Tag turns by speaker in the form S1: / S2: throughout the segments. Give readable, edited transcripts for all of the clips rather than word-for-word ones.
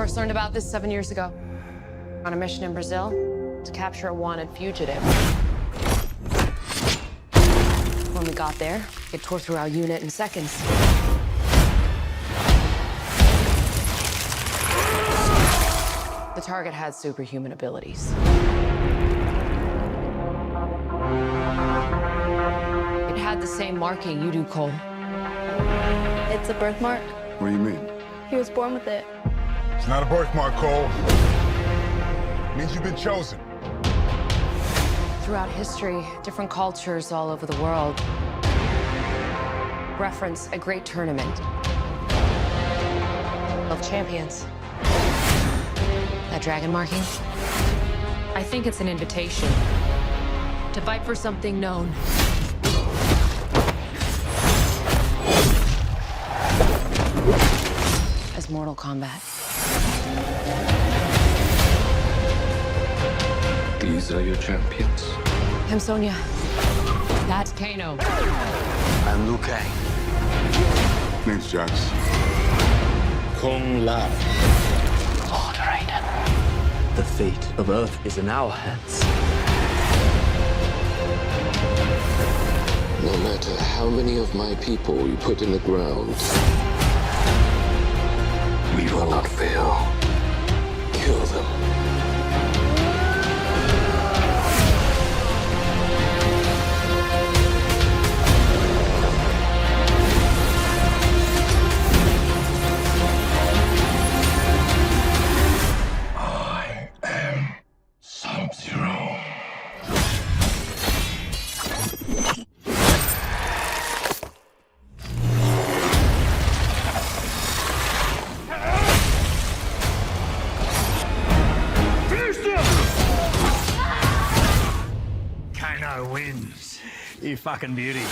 S1: First learned about this 7 years ago. On a mission in Brazil to capture a wanted fugitive. When we got there, it tore through our unit in seconds. The target had superhuman abilities. It had the same marking you do, Cole.
S2: It's a birthmark.
S3: What do you mean?
S2: He was born with it.
S3: It's not a birthmark, Cole. It means you've been chosen.
S1: Throughout history, different cultures all over the world reference a great tournament of champions. That dragon marking? I think it's an invitation to fight for something known. As Mortal Kombat.
S4: These are your champions.
S1: I'm Sonya. That's Kano.
S5: I'm Liu Kang.
S3: Name's Jax.
S5: Kung Lao.
S4: Lord Raiden.
S5: The fate of Earth is in our hands.
S4: No matter how many of my people you put in the ground, we will not fail. Kill them.
S3: I am Sub-Zero.
S6: Kano wins. You fucking beauty.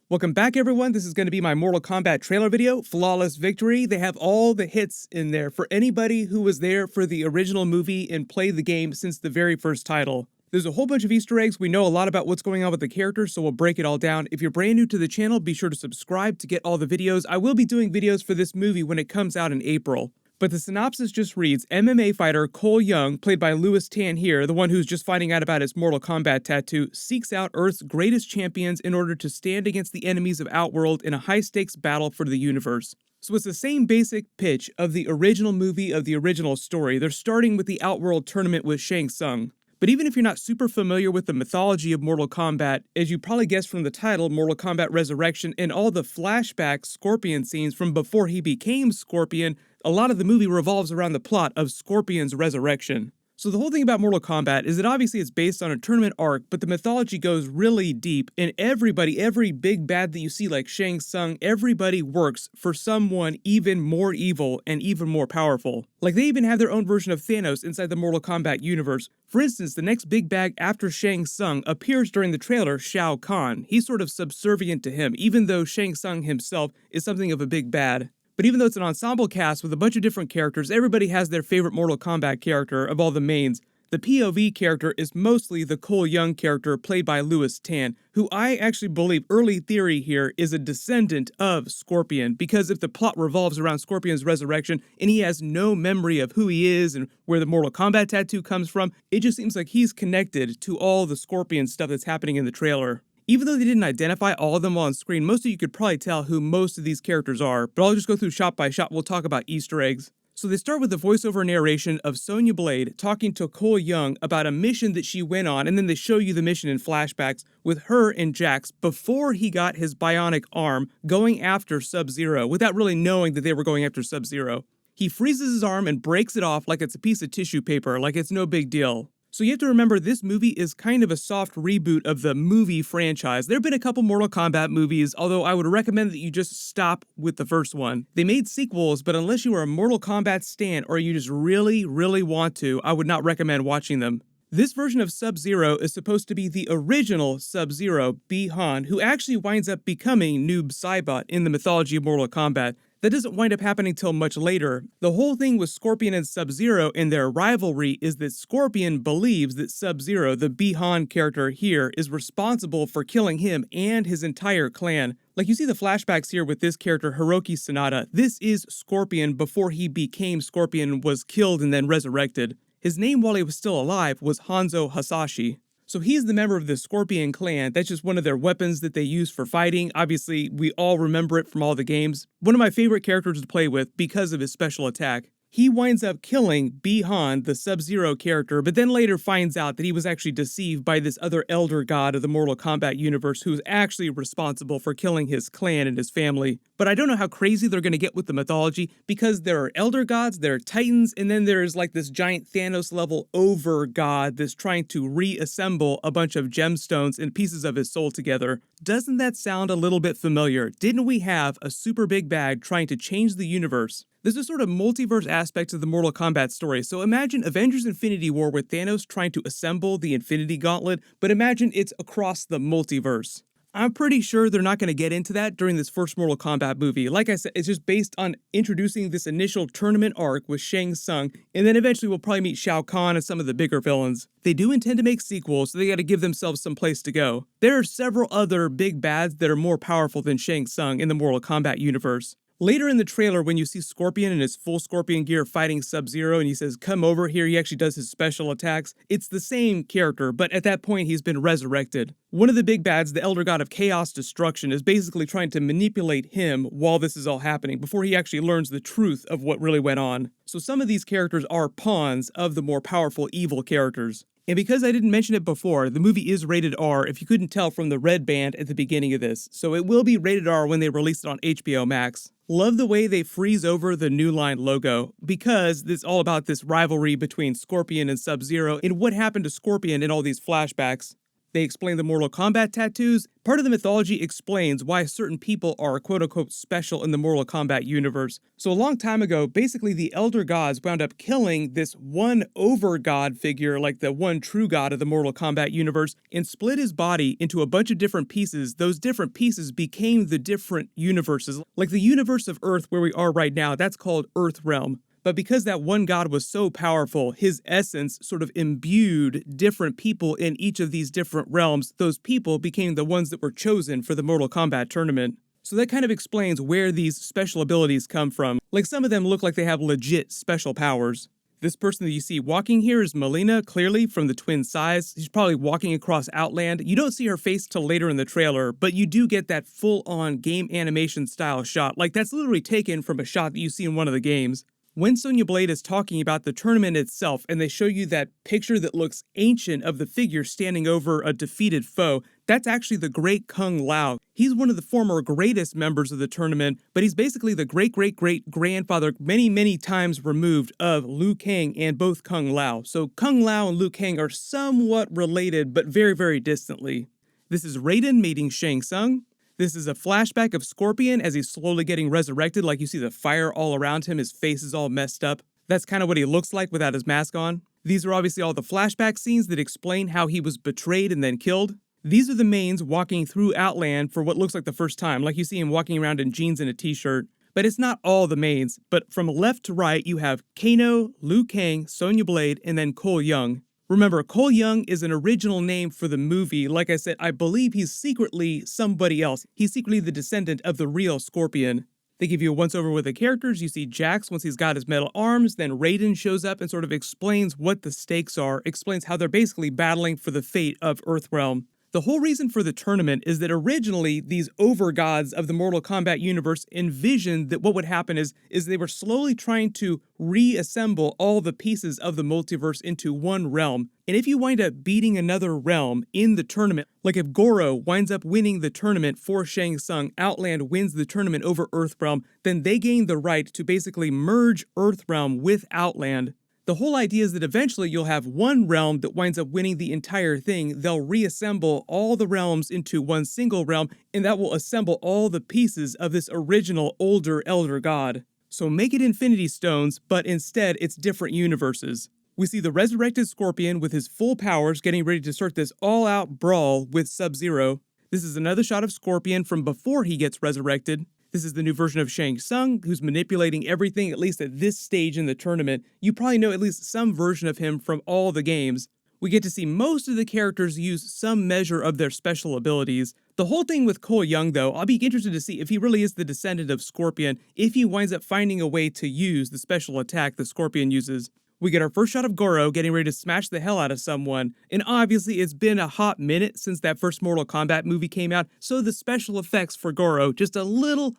S7: Welcome back, everyone. This is going to be my Mortal Kombat trailer video, Flawless Victory. They have all the hits in there for anybody who was there for the original movie and played the game since the very first title. There's a whole bunch of Easter eggs. We know a lot about what's going on with the characters, so we'll break it all down. If you're brand new to the channel, be sure to subscribe to get all the videos. I will be doing videos for this movie when it comes out in April. But the synopsis just reads, MMA fighter Cole Young, played by Lewis Tan here, the one who's just finding out about his Mortal Kombat tattoo, seeks out Earth's greatest champions in order to stand against the enemies of Outworld in a high-stakes battle for the universe. So it's the same basic pitch of the original movie of the original story. They're starting with the Outworld tournament with Shang Tsung. But even if you're not super familiar with the mythology of Mortal Kombat, as you probably guessed from the title, Mortal Kombat Resurrection, and all the flashback Scorpion scenes from before he became Scorpion, a lot of the movie revolves around the plot of Scorpion's resurrection. So the whole thing about Mortal Kombat is that obviously it's based on a tournament arc, but the mythology goes really deep, and everybody, every big bad that you see like Shang Tsung, everybody works for someone even more evil and even more powerful. Like they even have their own version of Thanos inside the Mortal Kombat universe. For instance, the next big bad after Shang Tsung appears during the trailer, Shao Kahn. He's sort of subservient to him, even though Shang Tsung himself is something of a big bad. But even though it's an ensemble cast with a bunch of different characters, everybody has their favorite Mortal Kombat character of all the mains. The POV character is mostly the Cole Young character played by Lewis Tan, who I actually believe, early theory here, is a descendant of Scorpion, because if the plot revolves around Scorpion's resurrection and he has no memory of who he is and where the Mortal Kombat tattoo comes from, it just seems like he's connected to all the Scorpion stuff that's happening in the trailer. Even though they didn't identify all of them on screen, most of you could probably tell who most of these characters are, but I'll just go through shot by shot. We'll talk about Easter eggs. So they start with the voiceover narration of Sonya Blade talking to Cole Young about a mission that she went on, and then they show you the mission in flashbacks with her and Jax before he got his bionic arm going after Sub-Zero without really knowing that they were going after Sub-Zero. He freezes his arm and breaks it off like it's a piece of tissue paper, like it's no big deal. So you have to remember this movie is kind of a soft reboot of the movie franchise. There have been a couple Mortal Kombat movies, although I would recommend that you just stop with the first one. They made sequels, but unless you are a Mortal Kombat stan or you just really, really want to, I would not recommend watching them. This version of Sub-Zero is supposed to be the original Sub-Zero, Bi-Han, who actually winds up becoming Noob Saibot in the mythology of Mortal Kombat. That doesn't wind up happening till much later. The whole thing with Scorpion and Sub-Zero and their rivalry is that Scorpion believes that Sub-Zero, the Bi-Han character here, is responsible for killing him and his entire clan. Like you see the flashbacks here with this character, Hiroki Sanada. This is Scorpion before he became Scorpion, was killed and then resurrected. His name while he was still alive was Hanzo Hasashi. So he's the member of the Scorpion clan. That's just one of their weapons that they use for fighting. Obviously, we all remember it from all the games. One of my favorite characters to play with because of his special attack. He winds up killing Bi-Han, the Sub-Zero character, but then later finds out that he was actually deceived by this other elder god of the Mortal Kombat universe who's actually responsible for killing his clan and his family. But I don't know how crazy they're going to get with the mythology because there are elder gods, there are titans, and then there's like this giant Thanos-level over god that's trying to reassemble a bunch of gemstones and pieces of his soul together. Doesn't that sound a little bit familiar? Didn't we have a super big bad trying to change the universe? There's a sort of multiverse aspect to the Mortal Kombat story, so imagine Avengers Infinity War with Thanos trying to assemble the Infinity Gauntlet, but imagine it's across the multiverse. I'm pretty sure they're not going to get into that during this first Mortal Kombat movie. Like I said, it's just based on introducing this initial tournament arc with Shang Tsung, and then eventually we'll probably meet Shao Kahn and some of the bigger villains. They do intend to make sequels, so they got to give themselves some place to go. There are several other big bads that are more powerful than Shang Tsung in the Mortal Kombat universe. Later in the trailer, when you see Scorpion in his full Scorpion gear fighting Sub-Zero and he says, "Come over here," he actually does his special attacks. It's the same character, but at that point he's been resurrected. One of the big bads, the Elder God of Chaos Destruction, is basically trying to manipulate him while this is all happening, before he actually learns the truth of what really went on. So some of these characters are pawns of the more powerful evil characters. And because I didn't mention it before, the movie is rated R if you couldn't tell from the red band at the beginning of this, so it will be rated R when they release it on HBO Max. Love the way they freeze over the New Line logo, because it's all about this rivalry between Scorpion and Sub-Zero and what happened to Scorpion in all these flashbacks. They explain the Mortal Kombat tattoos. Part of the mythology explains why certain people are quote-unquote special in the Mortal Kombat universe. So a long time ago, basically the Elder Gods wound up killing this one over-god figure, like the one true god of the Mortal Kombat universe, and split his body into a bunch of different pieces. Those different pieces became the different universes. Like the universe of Earth where we are right now, that's called Earthrealm. But because that one god was so powerful, his essence sort of imbued different people in each of these different realms. Those people became the ones that were chosen for the Mortal Kombat tournament. So that kind of explains where these special abilities come from. Like some of them look like they have legit special powers. This person that you see walking here is Mileena, clearly from the Twin Size. She's probably walking across Outland. You don't see her face till later in the trailer, but you do get that full-on game animation style shot. Like that's literally taken from a shot that you see in one of the games. When Sonya Blade is talking about the tournament itself and they show you that picture that looks ancient of the figure standing over a defeated foe, that's actually the great Kung Lao. He's one of the former greatest members of the tournament, but he's basically the great-great-great-grandfather many times removed of Liu Kang and both Kung Lao. So Kung Lao and Liu Kang are somewhat related, but very distantly. This is Raiden meeting Shang Tsung. This is a flashback of Scorpion as he's slowly getting resurrected, like you see the fire all around him, his face is all messed up. That's kind of what he looks like without his mask on. These are obviously all the flashback scenes that explain how he was betrayed and then killed. These are the mains walking through Outland for what looks like the first time, like you see him walking around in jeans and a t-shirt. But it's not all the mains, but from left to right you have Kano, Liu Kang, Sonya Blade, and then Cole Young. Remember, Cole Young is an original name for the movie. Like I said, I believe he's secretly somebody else. He's secretly the descendant of the real Scorpion. They give you a once-over with the characters. You see Jax once he's got his metal arms. Then Raiden shows up and sort of explains what the stakes are, explains how they're basically battling for the fate of Earthrealm. The whole reason for the tournament is that originally these overgods of the Mortal Kombat universe envisioned that what would happen is they were slowly trying to reassemble all the pieces of the multiverse into one realm. And if you wind up beating another realm in the tournament, like if Goro winds up winning the tournament for Shang Tsung, Outland wins the tournament over Earthrealm, then they gain the right to basically merge Earthrealm with Outland. The whole idea is that eventually you'll have one realm that winds up winning the entire thing. They'll reassemble all the realms into one single realm, and that will assemble all the pieces of this original older elder god. So make it Infinity Stones, but instead it's different universes. We see the resurrected Scorpion with his full powers getting ready to start this all-out brawl with Sub-Zero. This is another shot of Scorpion from before he gets resurrected. This is the new version of Shang Tsung, who's manipulating everything, at least at this stage in the tournament. You probably know at least some version of him from all the games. We get to see most of the characters use some measure of their special abilities. The whole thing with Cole Young, though, I'll be interested to see if he really is the descendant of Scorpion, if he winds up finding a way to use the special attack the Scorpion uses. We get our first shot of Goro getting ready to smash the hell out of someone, and obviously it's been a hot minute since that first Mortal Kombat movie came out, so the special effects for Goro just a little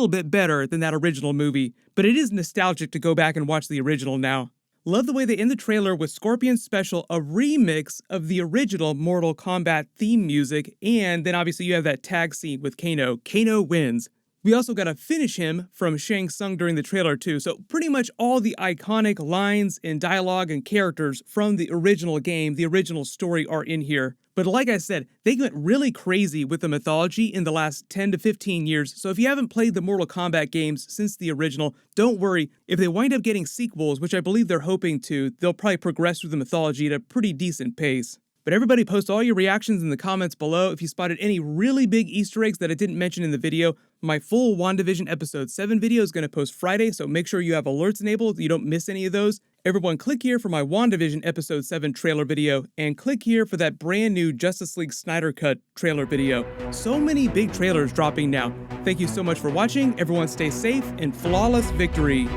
S7: bit better than that original movie, but it is nostalgic to go back and watch the original now. Love the way they end the trailer with Scorpion's special, a remix of the original Mortal Kombat theme music, and then obviously you have that tag scene with Kano. Kano wins. We also got to finish him from Shang Tsung during the trailer too, so pretty much all the iconic lines and dialogue and characters from the original game, the original story are in here. But like I said, they went really crazy with the mythology in the last 10 to 15 years, so if you haven't played the Mortal Kombat games since the original, don't worry. If they wind up getting sequels, which I believe they're hoping to, they'll probably progress through the mythology at a pretty decent pace. But everybody post all your reactions in the comments below if you spotted any really big Easter eggs that I didn't mention in the video. My full WandaVision Episode 7 video is going to post Friday, so make sure you have alerts enabled so you don't miss any of those. Everyone click here for my WandaVision Episode 7 trailer video, and click here for that brand new Justice League Snyder Cut trailer video. So many big trailers dropping now. Thank you so much for watching. Everyone stay safe and flawless victory.